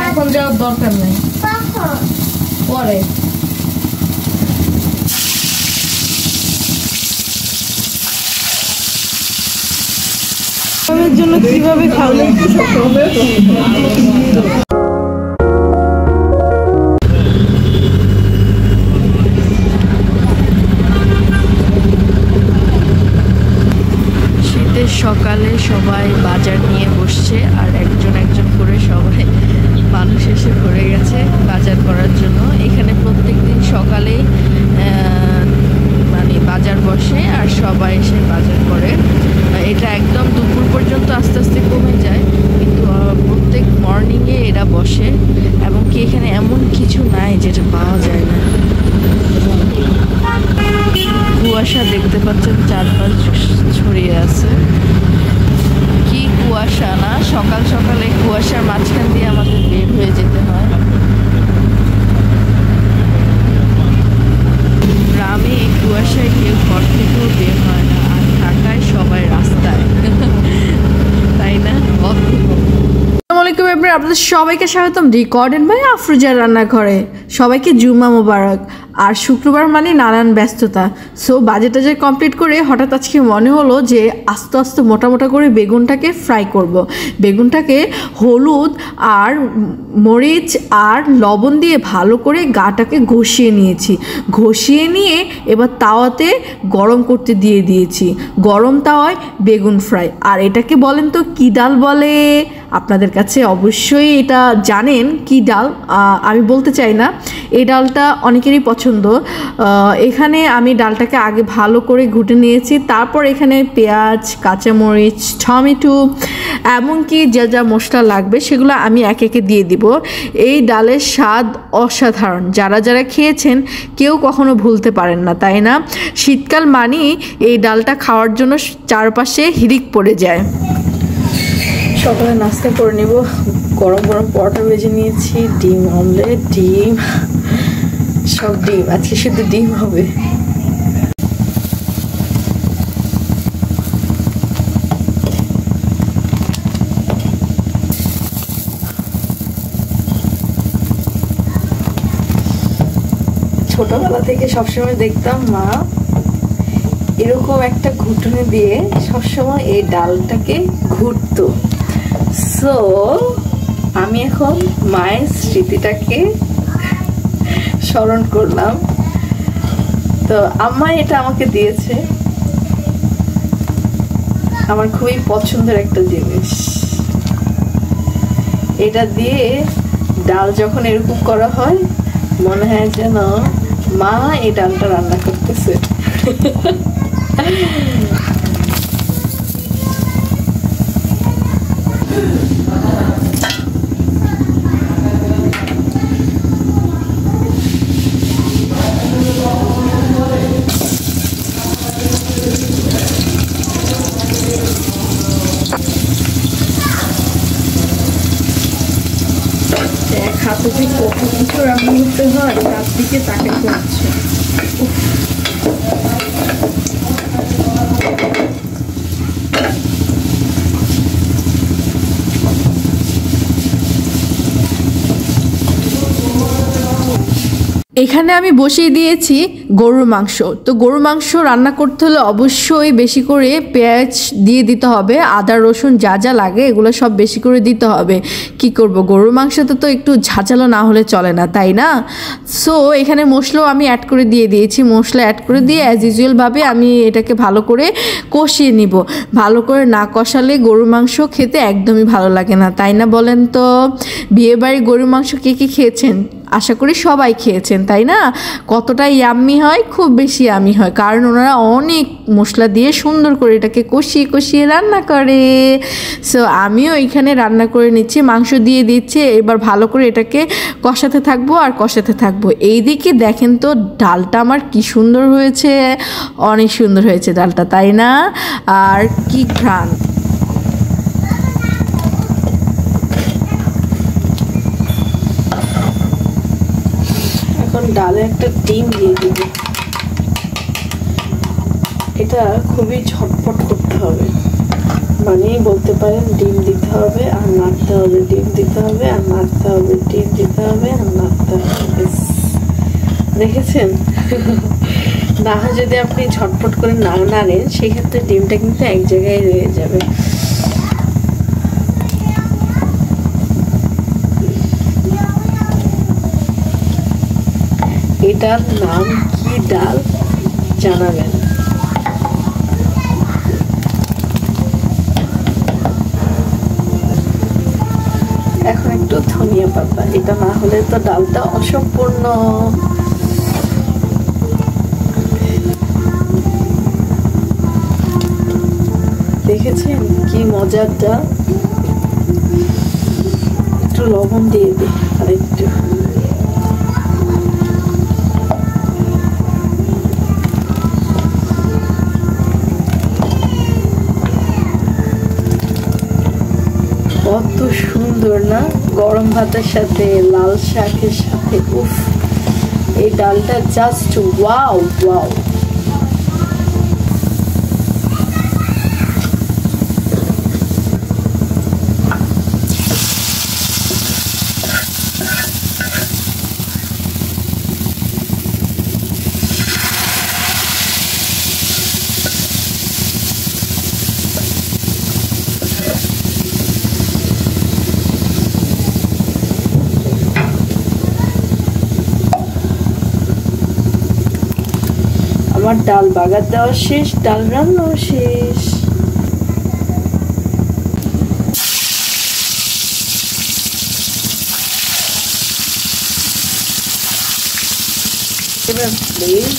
এখন যাওয়ার দরকার নেই, পরে জন্য কিভাবে খাওয়ালে সকালে সবাই বাজার নিয়ে বসছে আর একজন একজন করে সবাই মানুষ এসে ভরে গেছে বাজার করার জন্য। এখানে প্রত্যেকদিন সকালে মানে বাজার বসে আর সবাই এসে বাজার করে। এটা একদম দুপুর পর্যন্ত আস্তে আস্তে কমে যায়, কিন্তু প্রত্যেক মর্নিংয়ে এরা বসে। এবং কি এখানে এমন কিছু নাই যেটা পাওয়া যায় না। কুয়াশা দেখতে পাচ্ছেন চারপাশ ছড়িয়ে আছে, কি কুয়াশা না! সকাল সকালে কুয়াশার মাঝখান দিয়ে আমাদের বের হয়ে যেতে হয়। গ্রামে এই কুয়াশায় কেউ ঘর থেকেও বের হয় না, আর ঢাকায় সবাই রাস্তায়, তাই না? আপনাদের সবাইকে স্বাগতম রিকর্ডেড বাই আফরোজা রান্নাঘরে। সবাইকে জুম্মা মোবারক। আর শুক্রবার মানে নানান ব্যস্ততা। সো বাজেট টাজেট কমপ্লিট করে হঠাৎ আজকে মনে হলো যে আস্তে আস্তে মোটা মোটা করে বেগুনটাকে ফ্রাই করব। বেগুনটাকে হলুদ আর মরিচ আর লবণ দিয়ে ভালো করে গাটাকে ঘষিয়ে নিয়েছি। ঘষিয়ে নিয়ে এবার তাওয়াতে গরম করতে দিয়ে দিয়েছি। গরম তাওয়ায় বেগুন ফ্রাই। আর এটাকে বলেন তো কী ডাল বলে? আপনাদের কাছে অবশ্যই এটা জানেন কি ডাল, আমি বলতে চাই না। এই ডালটা অনেকেরই পছন্দ। এখানে আমি ডালটাকে আগে ভালো করে ঘুটে নিয়েছি, তারপর এখানে পেঁয়াজ, কাঁচামরিচ, টমেটো এমনকি যা যা মশলা লাগবে সেগুলো আমি এক একে দিয়ে দিব। এই ডালের স্বাদ অসাধারণ। যারা যারা খেয়েছেন কেউ কখনো ভুলতে পারেন না, তাই না? শীতকাল মানেই এই ডালটা খাওয়ার জন্য চারপাশে হিড়িক পড়ে যায়। সকালে নাস্তা করে নেব। গরম গরম পরোটা ভেজে নিয়েছি, ডিম অমলেট, ডিম, সব ডিম। আজকে শুধু ডিম হবে। ছোটবেলা থেকে সবসময় দেখতাম মা এরকম একটা ঘুটুনি দিয়ে সবসময় এই ডালটাকে ঘুরতো। সো আমি এখন মায়ের স্মৃতিটাকে স্মরণ করলাম। তো আম্মা এটা আমাকে দিয়েছে, আমার খুবই পছন্দের একটা জিনিস। এটা দিয়ে ডাল যখন এরকম করা হয় মনে হয় যেন মা এই ডালটা রান্না করতেছে। হাতে যে কত কিছু রান্না করতে হয় তার দিকে তাকে করছে। এখানে আমি বসিয়ে দিয়েছি গরুর মাংস। তো গরুর মাংস রান্না করতে হলে অবশ্যই বেশি করে পেঁয়াজ দিয়ে দিতে হবে, আদা রসুন যা যা লাগে এগুলো সব বেশি করে দিতে হবে। কি করব, গরুর মাংসতে তো একটু ঝাঁঝালো না হলে চলে না, তাই না? সো এখানে মশলাও আমি অ্যাড করে দিয়ে দিয়েছি। মশলা অ্যাড করে দিয়ে অ্যাজ ইউজুয়ালভাবে আমি এটাকে ভালো করে কষিয়ে নিব। ভালো করে না কষালে গরুর মাংস খেতে একদমই ভালো লাগে না, তাই না বলেন তো? বিয়েবাড়ির গরুর মাংস কে কে খেয়েছেন? আশা করি সবাই খেয়েছেন, তাই না? কতটা ইয়াম্মি হয়, খুব বেশি ইয়াম্মি হয়, কারণ ওনারা অনেক মশলা দিয়ে সুন্দর করে এটাকে কষিয়ে কষিয়ে রান্না করে। সো আমিও এখানে রান্না করে নিচ্ছি, মাংস দিয়ে দিচ্ছি। এবার ভালো করে এটাকে কষাতে থাকবো আর কষাতে থাকবো। এইদিকে দেখেন তো ডালটা আমার কি সুন্দর হয়েছে, অনেক সুন্দর হয়েছে ডালটা, তাই না? আর কি ঘ্রাণ! ডালে একটা ডিম দিয়ে দিব। এটা খুবই ঝটপট করতে পারেন ডিম দিতে হবে আর নাড়তে হবে, ডিম দিতে হবে আর নাড়তে হবে, ডিম দিতে হবে আর নাড়তে হবে। দেখেছেন? না যদি আপনি ঝটপট করে না নাড়েন সেক্ষেত্রে ডিমটা কিন্তু এক জায়গায় রয়ে যাবে। এটার নাম কি ডাল জানাবেন। এখন একটু ধনিয়া পাতা, এটা না হলে তো ডালটা অসম্পূর্ণ। দেখেছেন কি মজার ডাল? একটু লবণ দিয়ে দিই আর একটু। কত সুন্দর না, গরম ভাতের সাথে, লাল শাকের সাথে। উফ, এই ডালটা জাস্ট ওয়াও ওয়াও। আমার ডাল বাগার দেওয়া শেষ, ডাল রান্নাও শেষ। এবার প্লিজ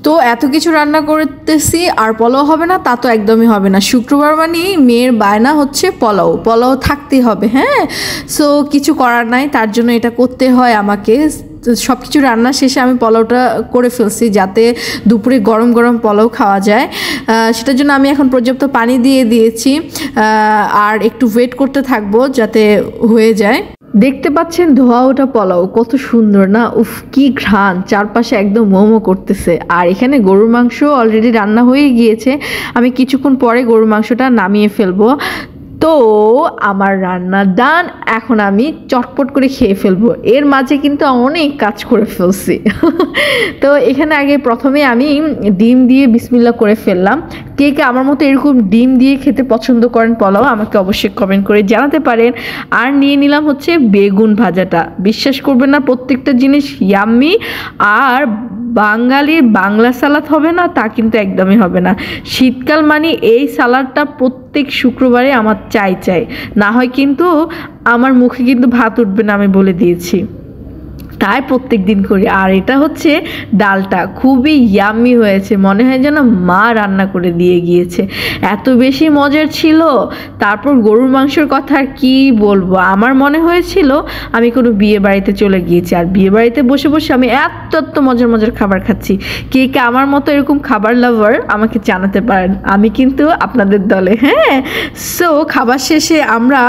তো এত কিছু রান্না করতেছি আর পোলাও হবে না, তা তো একদমই হবে না। শুক্রবার মানে মেয়ের বায়না হচ্ছে পোলাও, পোলাও থাকতেই হবে। হ্যাঁ, সো কিছু করার নাই, তার জন্য এটা করতে হয় আমাকে। সব কিছু রান্না শেষে আমি পোলাওটা করে ফেলছি যাতে দুপুরে গরম গরম পোলাও খাওয়া যায়। সেটার জন্য আমি এখন পর্যাপ্ত পানি দিয়ে দিয়েছি আর একটু ওয়েট করতে থাকবো যাতে হয়ে যায়। দেখতে পাচ্ছেন ধোয়া ওটা পোলাও কত সুন্দর না, উফ কি ঘ্রাণ, চারপাশে একদম মোমো করতেছে। আর এখানে গরুর মাংস অলরেডি রান্না হয়ে গিয়েছে, আমি কিছুক্ষণ পরে গরুর মাংসটা নামিয়ে ফেলবো। তো আমার রান্না ডান, এখন আমি চটপট করে খেয়ে ফেলবো। এর মাঝে কিন্তু অনেক কাজ করে ফেলছি। তো এখানে আগে প্রথমে আমি ডিম দিয়ে বিসমিল্লাহ করে ফেললাম। কে কে আমার মতো এরকম ডিম দিয়ে খেতে পছন্দ করেন পোলাও, আমাকে অবশ্যই কমেন্ট করে জানাতে পারেন। আর নিয়ে নিলাম হচ্ছে বেগুন ভাজাটা, বিশ্বাস করবেন না প্রত্যেকটা জিনিস ইয়াম্মি আর বাঙালির বাংলা সালাদ হবে না তা কিন্তু একদমই হবে না। শীতকাল মানে এই সালাদটা প্রত্যেক শুক্রবারে আমার চাই, না হয় কিন্তু আমার মুখে কিন্তু ভাত উঠবে না, আমি বলে দিয়েছি। তাই প্রত্যেক দিন করি। আর এটা হচ্ছে ডালটা খুবই ইয়াম্মি হয়েছে, মনে হয় যেন মা রান্না করে দিয়ে গিয়েছে, এত বেশি মজার ছিল। তারপর গরুর মাংসের কথা আর কি বলবো, আমার মনে হয়েছিল আমি কোনো বিয়ে বাড়িতে চলে গিয়েছি, আর বিয়ে বাড়িতে বসে বসে আমি এত মজার মজার খাবার খাচ্ছি। কে কে আমার মতো এরকম খাবার লাভার আমাকে জানাতে পারেন, আমি কিন্তু আপনাদের দলে। হ্যাঁ, সো খাবার শেষে আমরা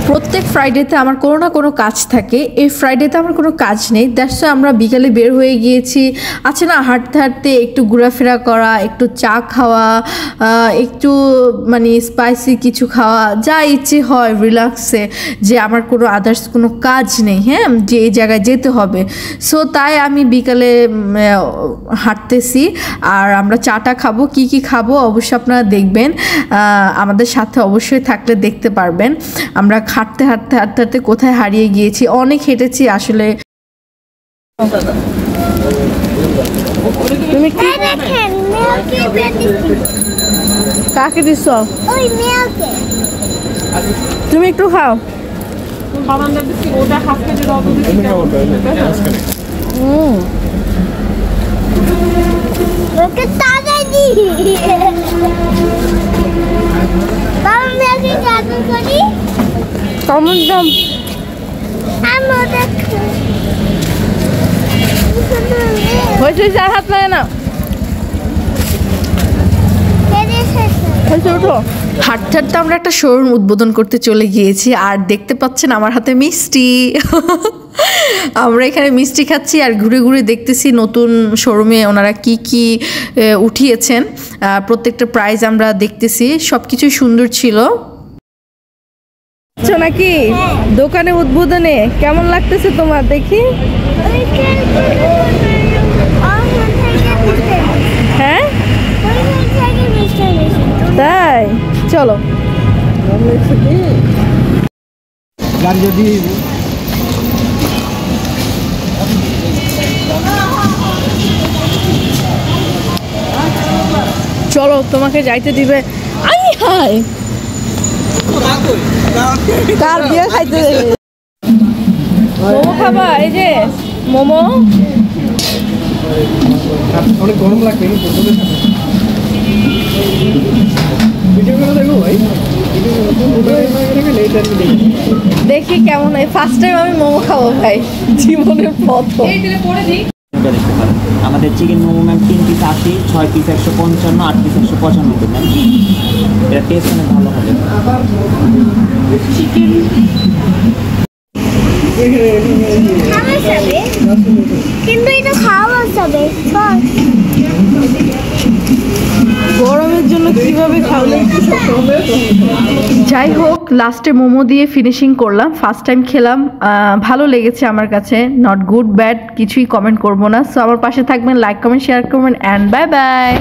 প্রত্যেক ফ্রাইডেতে আমার কোনো না কোনো কাজ থাকে, এই ফ্রাইডেতে আমার কোনো কাজ নেই, দ্যাটস আমরা বিকালে বের হয়ে গিয়েছি। আছে না, হাঁটতে হাঁটতে একটু ঘোরাফেরা করা, একটু চা খাওয়া, একটু মানে স্পাইসি কিছু খাওয়া, যা ইচ্ছে হয় রিল্যাক্সে, যে আমার কোনো আদার্স কোনো কাজ নেই, হ্যাঁ, যে এই জায়গায় যেতে হবে। সো তাই আমি বিকালে হাঁটতেছি, আর আমরা চাটা খাবো। কি কি খাবো অবশ্যই আপনারা দেখবেন, আমাদের সাথে অবশ্যই থাকলে দেখতে পারবেন। আমরা হাঁটতে হাঁটতে হাঁটতে হাঁটতে কোথায় হারিয়ে গিয়েছি, অনেক হেঁটেছি আসলে। তুমি কি কাকে দিছ? তুমি একটু খাও। কেমন দাম? হয়েছে হাত লাগে না, হাঁটতে হাঁটতে আমরা একটা শোরুম উদ্বোধন করতে চলে গিয়েছি, আর দেখতে পাচ্ছেন আমার হাতে মিষ্টি। আমরা এখানে মিষ্টি খাচ্ছি আর ঘুরে ঘুরে দেখতেছি নতুন শোরুমে ওনারা কি কি উঠিয়েছেন, প্রত্যেকটা প্রাইস আমরা দেখতেছি, সব কিছুই সুন্দর ছিল। নাকি দোকানে উদ্বোধনে কেমন লাগতেছে তোমার? দেখি। হ্যাঁ তাই, চলো। চলো, তোমাকে যাইতে দিবে। আই হাই, কার বিয়ে খাইতে দেবে? মোমো খাবা? এই যে মোমো। অনেক গরম লাগবে। দেখি কেমন হয়। ফার্স্ট টাইম আমি মোমো খাবো ভাই, জীবনের প্রথম। আমাদের chicken momo ma'am 3 piece 80, 6 piece 155, 8 piece 195 ma'am. এটা টেস্ট অনেক ভালো হবে। কিন্তু এটা খাওয়া যাবে গরমের জন্য কিভাবে খাওয়ালে। যাই হোক, লাস্টে মোমো দিয়ে ফিনিশিং করলাম। ফার্স্ট টাইম খেলাম, ভালো লেগেছে আমার কাছে। নট গুড ব্যাড কিছুই কমেন্ট করবো না। সো আমার পাশে থাকবেন, লাইক কমেন্ট শেয়ার করবেন, অ্যান্ড বাই বাই।